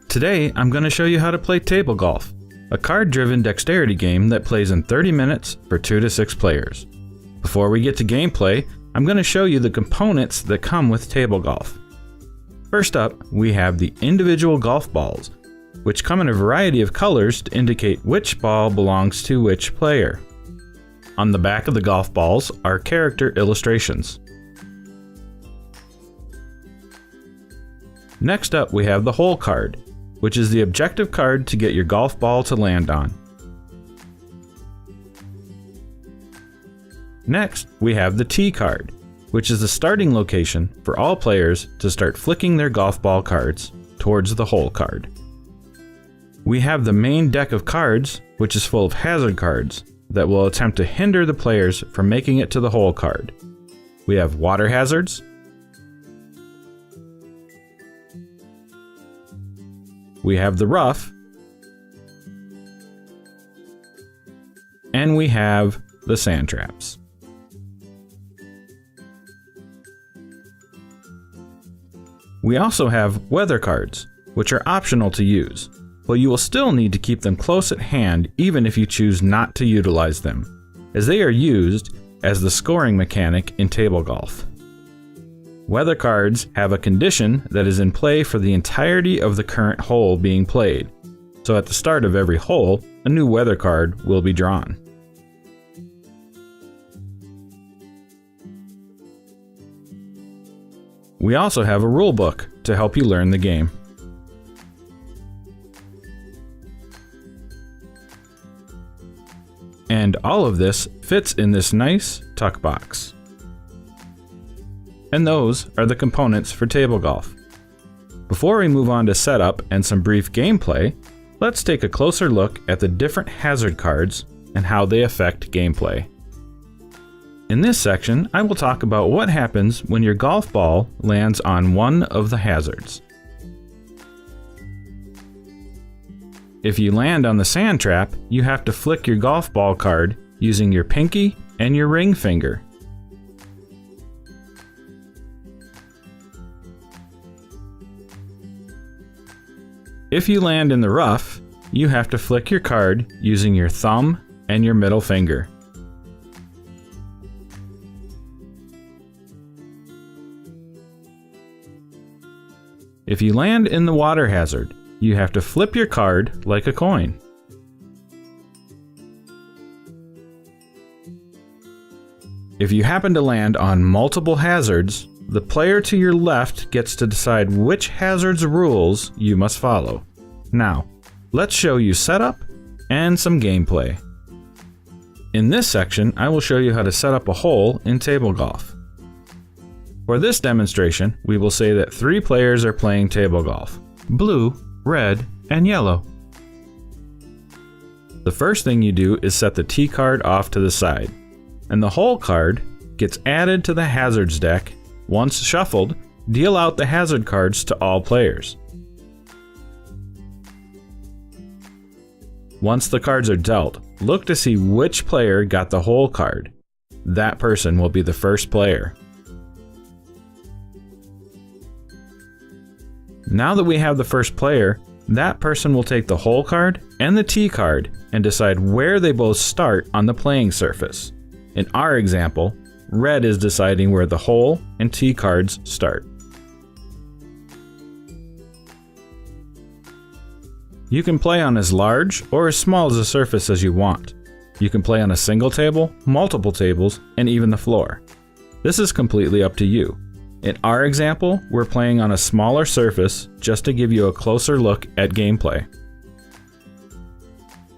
Today, I'm going to show you how to play table golf, a card-driven dexterity game that plays in 30 minutes for 2 to 6 players. Before we get to gameplay, I'm going to show you the components that come with table golf. First up, we have the individual golf balls, which come in a variety of colors to indicate which ball belongs to which player. On the back of the golf balls are character illustrations. Next up, we have the hole card, which is the objective card to get your golf ball to land on. Next, we have the tee card, which is the starting location for all players to start flicking their golf ball cards towards the hole card. We have the main deck of cards, which is full of hazard cards that will attempt to hinder the players from making it to the hole card. We have water hazards, we have the rough, and we have the sand traps. We also have weather cards, which are optional to use, but you will still need to keep them close at hand even if you choose not to utilize them, as they are used as the scoring mechanic in table golf. Weather cards have a condition that is in play for the entirety of the current hole being played, so at the start of every hole, a new weather card will be drawn. We also have a rulebook to help you learn the game. And all of this fits in this nice tuck box. And those are the components for table golf. Before we move on to setup and some brief gameplay, let's take a closer look at the different hazard cards and how they affect gameplay. In this section, I will talk about what happens when your golf ball lands on one of the hazards. If you land on the sand trap, you have to flick your golf ball card using your pinky and your ring finger. If you land in the rough, you have to flick your card using your thumb and your middle finger. If you land in the water hazard, you have to flip your card like a coin. If you happen to land on multiple hazards, the player to your left gets to decide which hazard's rules you must follow. Now, let's show you setup and some gameplay. In this section, I will show you how to set up a hole in table golf. For this demonstration, we will say that 3 players are playing table golf: blue, red, and yellow. The first thing you do is set the tee card off to the side, and the hole card gets added to the hazards deck. Once shuffled, deal out the hazard cards to all players. Once the cards are dealt, look to see which player got the hole card. That person will be the first player. Now that we have the first player, that person will take the hole card and the tee card and decide where they both start on the playing surface. In our example, red is deciding where the hole and tee cards start. You can play on as large or as small as a surface as you want. You can play on a single table, multiple tables, and even the floor. This is completely up to you. In our example, we're playing on a smaller surface just to give you a closer look at gameplay.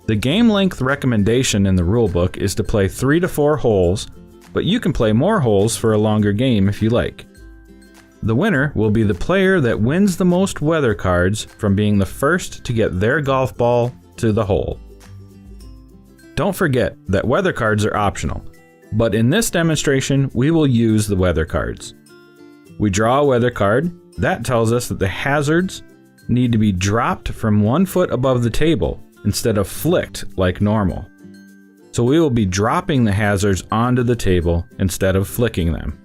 The game length recommendation in the rulebook is to play 3 to 4 holes, but you can play more holes for a longer game if you like. The winner will be the player that wins the most weather cards from being the first to get their golf ball to the hole. Don't forget that weather cards are optional, but in this demonstration we will use the weather cards. We draw a weather card. That tells us that the hazards need to be dropped from 1 foot above the table instead of flicked like normal. So we will be dropping the hazards onto the table instead of flicking them.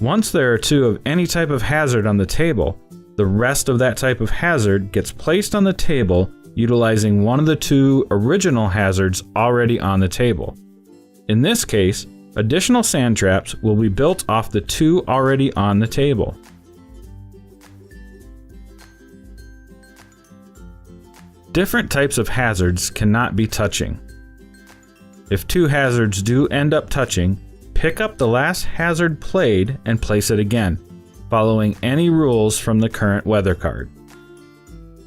Once there are 2 of any type of hazard on the table, the rest of that type of hazard gets placed on the table utilizing one of the 2 original hazards already on the table. In this case, additional sand traps will be built off the 2 already on the table. Different types of hazards cannot be touching. If 2 hazards do end up touching, pick up the last hazard played and place it again, following any rules from the current weather card.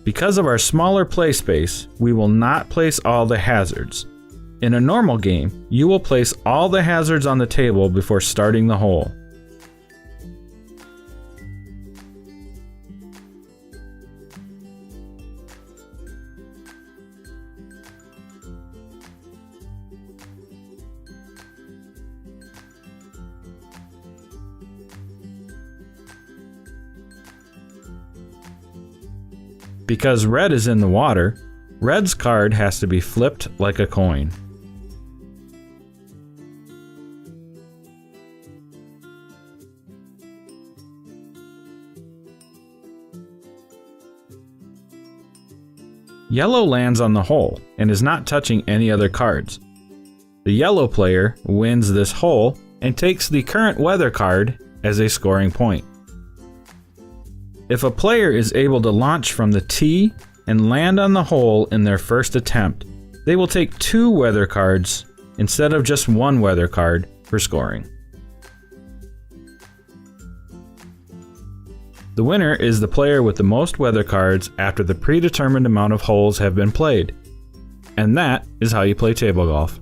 Because of our smaller play space, we will not place all the hazards. In a normal game, you will place all the hazards on the table before starting the hole. Because red is in the water, red's card has to be flipped like a coin. Yellow lands on the hole and is not touching any other cards. The yellow player wins this hole and takes the current weather card as a scoring point. If a player is able to launch from the tee and land on the hole in their first attempt, they will take 2 weather cards instead of just 1 weather card for scoring. The winner is the player with the most weather cards after the predetermined amount of holes have been played. And that is how you play table golf.